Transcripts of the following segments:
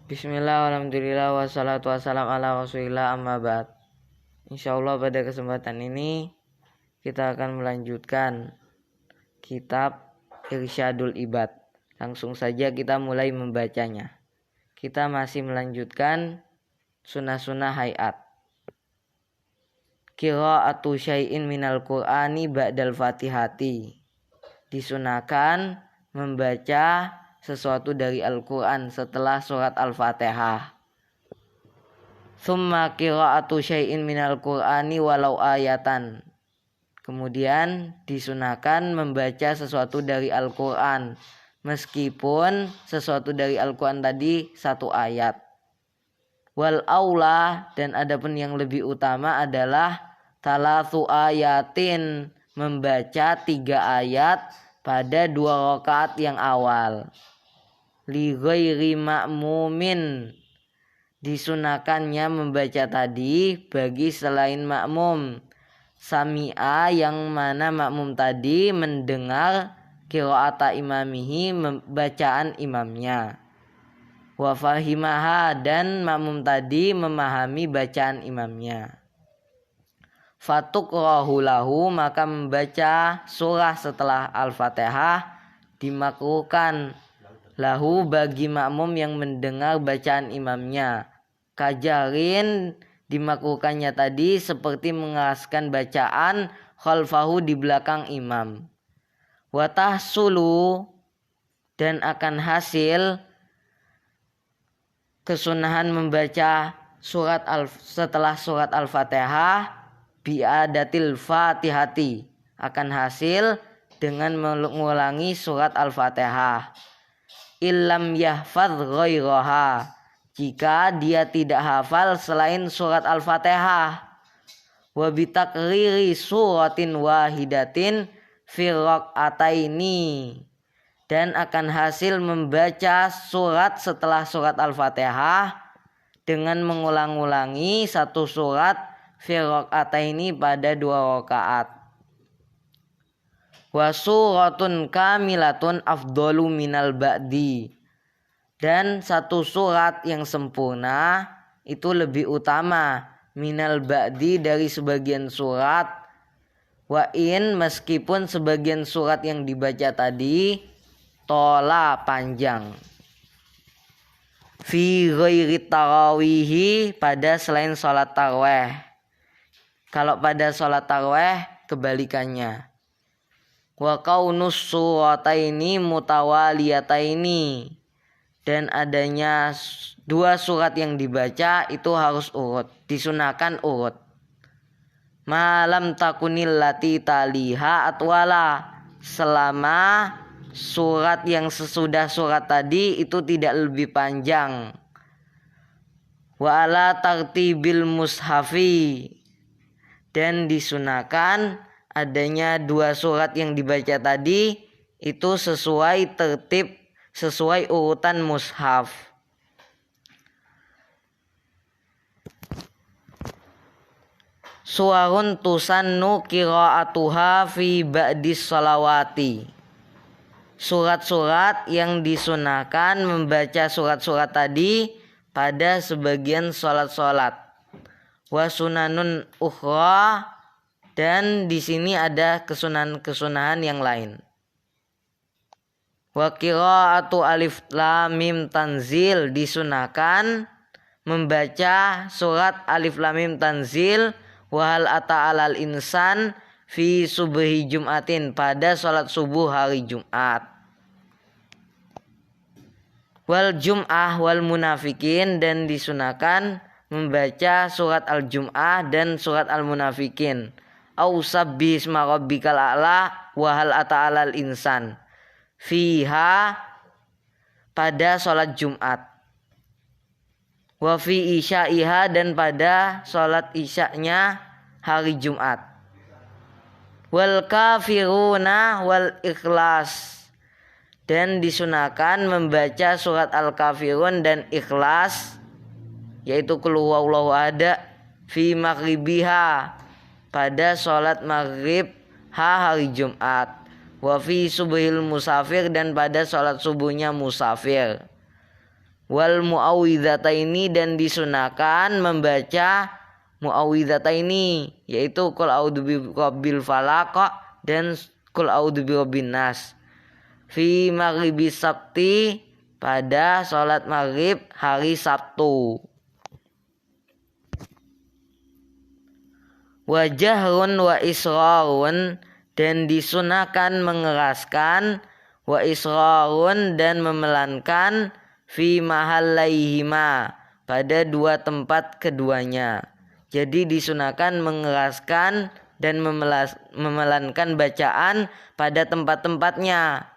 Bismillah, alhamdulillah, wassalatu wassalam ala rasulillah, amma ba'd. Insyaallah pada kesempatan ini kita akan melanjutkan kitab Irsyadul Ibad. Langsung saja kita mulai membacanya. Kita masih melanjutkan sunnah-sunnah hayat. Qira'atu syai'in minal Qur'ani ba'dal Fatihati. Disunahkan membaca sesuatu dari Al-Quran setelah surat Al-Fatihah. Tsumma qira'atu syai'in minal Qur'ani walau ayatan. Kemudian disunahkan membaca sesuatu dari Al-Quran meskipun sesuatu dari Al-Quran tadi satu ayat. Wal aula, dan adapun yang lebih utama adalah talatsu ayatin, membaca 3 ayat pada 2 rakaat yang awal. Li ghairi ma'mumin, disunahkannya membaca tadi bagi selain makmum. Sami'a, yang mana makmum tadi mendengar qira'ata imamihi, bacaan imamnya. Wa fahimaha, dan makmum tadi memahami bacaan imamnya. Fatuqrahu lahu, maka membaca surah setelah Al-Fatihah dimakruhkan lahu bagi makmum yang mendengar bacaan imamnya. Kajarin, dimakruhkannya tadi seperti mengeraskan bacaan khalfahu, di belakang imam. Wa tahsulu, dan akan hasil kesunahan membaca surat setelah surat Al-Fatihah bi'adatil Fatihati, akan hasil dengan mengulangi surat Al-Fatihah. Illam yahfadz ghairaha, jika dia tidak hafal selain surat Al-Fatihah. Wa bitakriri suratin wahidatin fi raq'ataini, dan akan hasil membaca surat setelah surat Al-Fatihah dengan mengulang-ulangi satu surat fi raq'ataini pada 2 rakaat. Wa suratun kamilatun afdalu minal ba'di, dan satu surat yang sempurna itu lebih utama minal ba'di, dari sebagian surat. Wa in, meskipun sebagian surat yang dibaca tadi tola, panjang. Fi ghairi tarawihi, pada selain sholat tarawih. Kalau pada sholat tarawih kebalikannya. Wa kaunus surataini mutawaliyataini, dan adanya 2 surat yang dibaca itu harus urut, disunahkan urut. Malam takunil lati taliha atwala, selama surat yang sesudah surat tadi itu tidak lebih panjang. Wa ala tartibil mushafi, dan disunahkan adanya 2 surat yang dibaca tadi itu sesuai tertib, sesuai urutan mushaf. Suwarun tusannu qira'atuha fi ba'dis salawati, surat-surat yang disunahkan membaca surat-surat tadi pada sebagian sholat-sholat. Wa sunanun ukhra, dan di sini ada kesunahan-kesunahan yang lain. Wa qira'atu alif lam mim tanzil, disunahkan membaca surat alif lam mim tanzil wa hal ata alal insan fi subhi jum'atin, pada salat subuh hari Jumat. Wal jum'ah wal munafikin, dan disunahkan membaca surat al-jum'ah dan surat al-munafikin. Au sabbi isma rabbikal a'la wa hal ata alal insan fiha, pada sholat Jumat. Wa fi isya'iha, dan pada sholat isya'nya hari Jumat. Wal kafiruna wal ikhlas, dan disunahkan membaca surat al-kafirun dan ikhlas, yaitu qul huwallahu ahad, fi maghribiha, pada sholat maghrib hari Jumat. Wa fi subhil musafir, dan pada sholat subuhnya musafir. Wal muawwidzataini, dan disunahkan membaca muawwidzataini, yaitu qul a'udzu birabbil falaq dan qul a'udzu birabbin nas. Fi maghribis sabti, pada sholat maghrib hari Sabtu. Wa jahrun wa israrun, dan disunahkan mengeraskan, wa israrun, dan memelankan, fi mahallaihima, pada dua tempat keduanya. Jadi disunahkan mengeraskan dan memelankan bacaan pada tempat-tempatnya.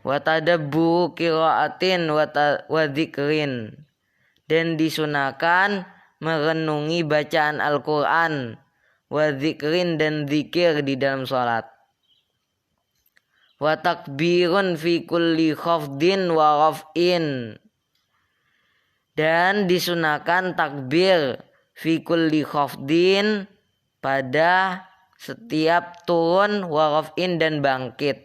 Wa tadabbu qiraatin wa dzikrin, dan disunahkan merenungi bacaan Al-Quran, wa dzikrin, dan zikir di dalam sholat. Wa takbirun fi kulli khafdin wa raf'in, dan disunahkan takbir fi kulli khafdin, pada setiap turun, wa raf'in, dan bangkit.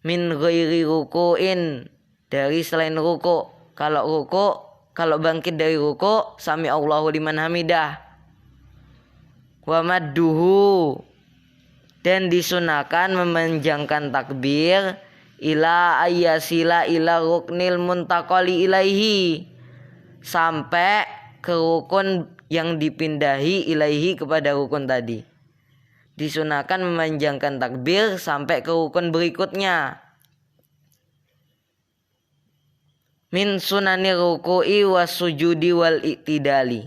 Min ghairi ruku'in, dari selain ruku'. Kalau bangkit dari ruku', sami Allahu liman hamidah. Wa madduhu, dan disunahkan memanjangkan takbir, ila ayyasila ila ruknil muntaqali ilaihi, sampai ke rukun yang dipindahi, ilaihi, kepada rukun tadi. Disunahkan memanjangkan takbir sampai ke rukun berikutnya. Min sunani ruku'i was sujudi wal i'tidali,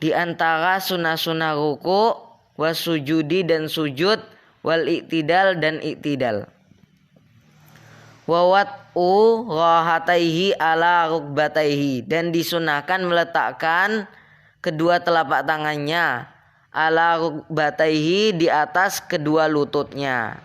di antara sunah-sunah ruku', was sujudi, dan sujud, wal i'tidal, dan i'tidal. Wa wat'u rahataihi ala rukbataihi, dan disunahkan meletakkan kedua telapak tangannya, ala rukbataihi, di atas kedua lututnya.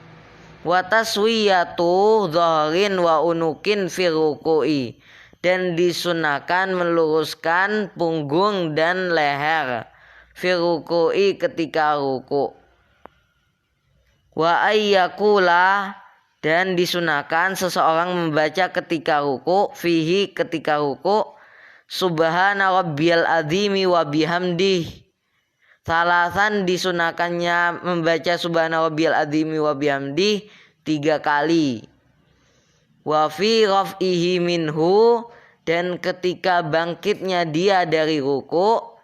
Wa taswiyatu dhahrin wa unukin fi ruku'i, dan disunahkan meluruskan punggung dan leher, fi ruku'i, ketika ruku'. Wa ayyakula, dan disunahkan seseorang membaca ketika ruku', fihi, ketika ruku', subhana rabbiyal azimi wa bihamdih. Salasan, disunahkannya membaca subhana rabbiyal azimi wa bihamdih 3 kali. Wa fi raf'ihi minhu, dan ketika bangkitnya dia dari ruku',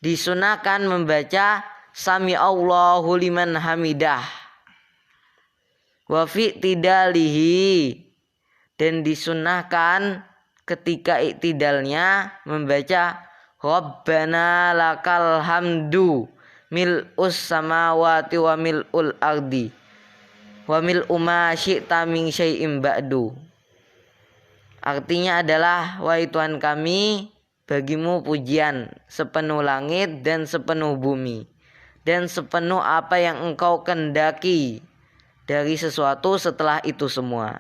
disunahkan membaca sami Allahu liman hamidah. Wa fi i'tidalihi, dan disunahkan ketika i'tidalnya membaca Rabbana lakal hamdu mil'us samawati wa mil'ul ardi wa mil'u ma syi'ta min syai'im ba'du. Artinya adalah, wahai Tuhan kami, bagimu pujian sepenuh langit dan sepenuh bumi, dan sepenuh apa yang engkau kendaki dari sesuatu setelah itu semua.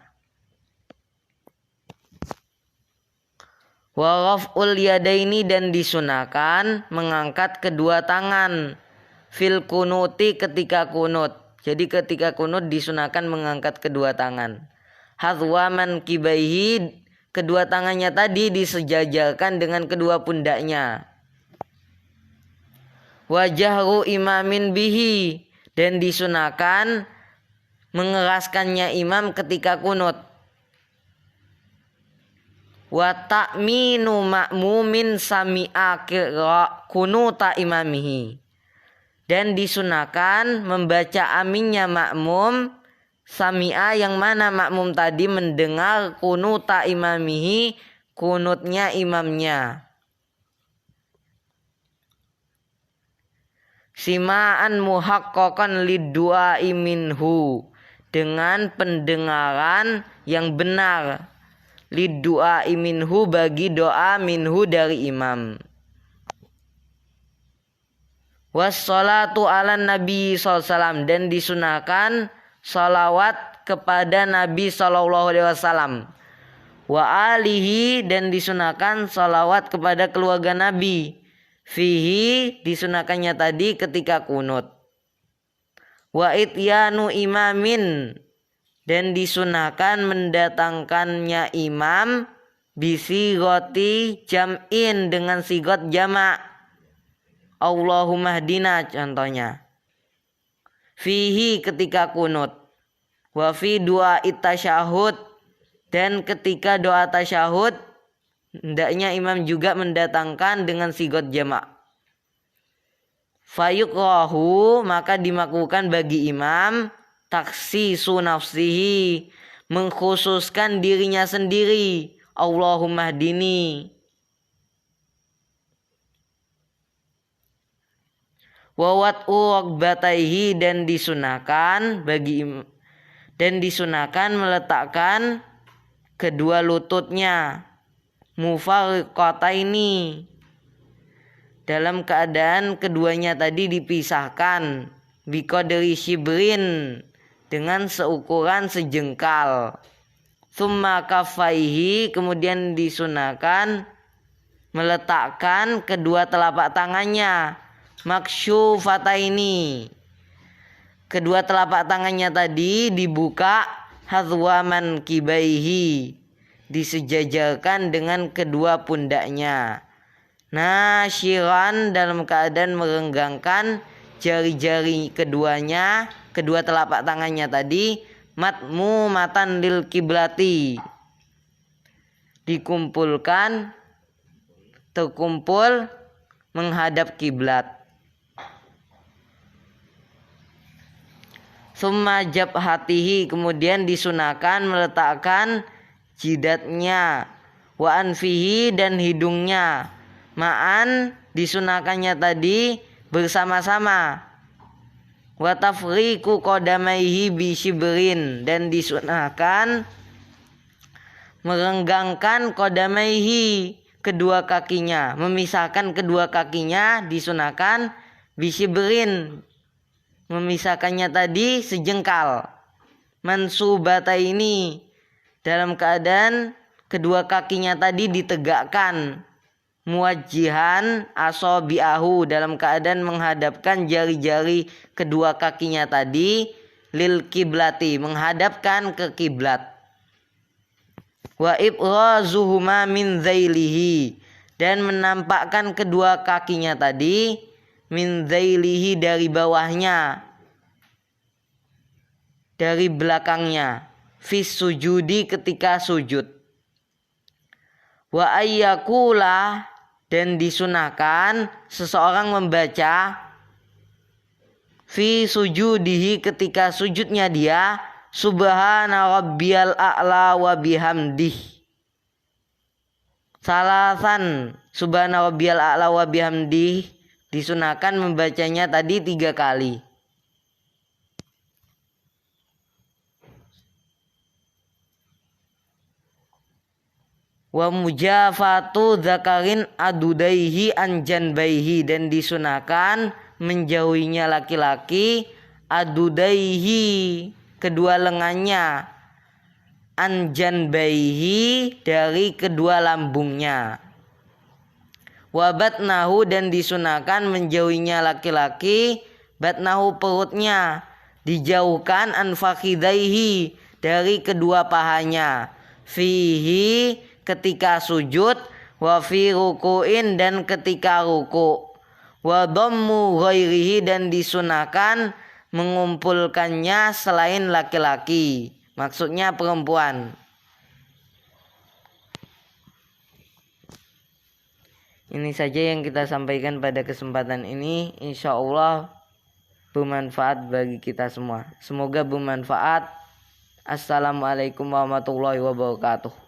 Wa raf'ul yadaini, dan disunahkan mengangkat kedua tangan, fil kunuti, ketika kunut. Jadi ketika kunut disunahkan mengangkat kedua tangan. Hadwa man kibaihi, kedua tangannya tadi disejajarkan dengan kedua pundaknya. Wa jahru imamin bihi, dan disunahkan mengeraskannya imam ketika kunut. Wa ta'minu ma'mumin sami'a kunuta imamihi, dan disunahkan membaca aminnya makmum, sami'a, yang mana makmum tadi mendengar, kunuta imamihi, kunutnya imamnya. Sima'an muhaqqaqan lid-du'ai minhu, dengan pendengaran yang benar, lid-du'ai minhu, bagi doa, minhu, dari imam. Wassalatu ala nabi sallallahu, dan disunahkan salawat kepada Nabi sallallahu alaihi wasallam. Wa alihi, dan disunahkan salawat kepada keluarga Nabi. Fihi, disunahkannya tadi ketika kunut. Wa ityanu imamin Dan disunahkan mendatangkannya imam bisigoti jam'in dengan sigot jamak. Allahumma hdina contohnya. Fihi ketika kunut. Wa fi doa tasyahud, dan ketika doa tasyahud hendaknya imam juga mendatangkan dengan sigot jamak. Fayukrahu, maka dimakruhkan bagi imam taksisu nafsihi, mengkhususkan dirinya sendiri. Allahumma hdini. Wawat'u raqbataihi, dan disunahkan meletakkan kedua lututnya mufarriqataini, dalam keadaan keduanya tadi dipisahkan, biqadri shibrin, dengan seukuran sejengkal. Tsumma kaffaihi, kemudian disunahkan meletakkan kedua telapak tangannya maksyufataini, kedua telapak tangannya tadi dibuka, hadwaman kibaihi, disejajarkan dengan kedua pundaknya, nasyiran, dalam keadaan merenggangkan jari-jari keduanya, kedua telapak tangannya tadi, matmumatan lil kiblati, dikumpulkan, terkumpul menghadap kiblat. Summa jabhatihi, kemudian disunahkan meletakkan jidatnya, wa anfihi, dan hidungnya, ma'an, disunahkannya tadi bersama-sama, wa tafriqu qadamaihi bi shibrin, dan disunahkan merenggangkan qadamaihi, kedua kakinya, memisahkan kedua kakinya disunahkan bi shibrin, memisahkannya tadi sejengkal, mansubata ini, dalam keadaan kedua kakinya tadi ditegakkan, muwajjihan asabi'ahu, dalam keadaan menghadapkan jari-jari kedua kakinya tadi, lil kiblati, menghadapkan ke kiblat, wa ibrazuhuma min zailihi, dan menampakkan kedua kakinya tadi, min zailihi, dari bawahnya, dari belakangnya, fis sujudi, ketika sujud, wa ayyakula, dan disunahkan seseorang membaca fi sujudihi, ketika sujudnya dia, subhana rabbiyal a'la wa bihamdih, salasan, subhana rabbiyal a'la wa bihamdih, disunahkan membacanya tadi 3 kali. Wa mujafatu zakarin adudaihi anjanbaihi, dan disunahkan menjauhinya laki-laki adudaihi, kedua lengannya, anjanbaihi, dari kedua lambungnya, wa batnahu, dan disunahkan menjauhinya laki-laki batnahu, perutnya, dijauhkan an fakhidaihi, dari kedua pahanya, fihi, ketika sujud, wa fi ruku'in, dan ketika ruku', wa dhammu ghairihi, dan disunahkan mengumpulkannya selain laki-laki, maksudnya perempuan. Ini saja yang kita sampaikan pada kesempatan ini. Insya Allah bermanfaat bagi kita semua. Semoga bermanfaat. Assalamualaikum warahmatullahi wabarakatuh.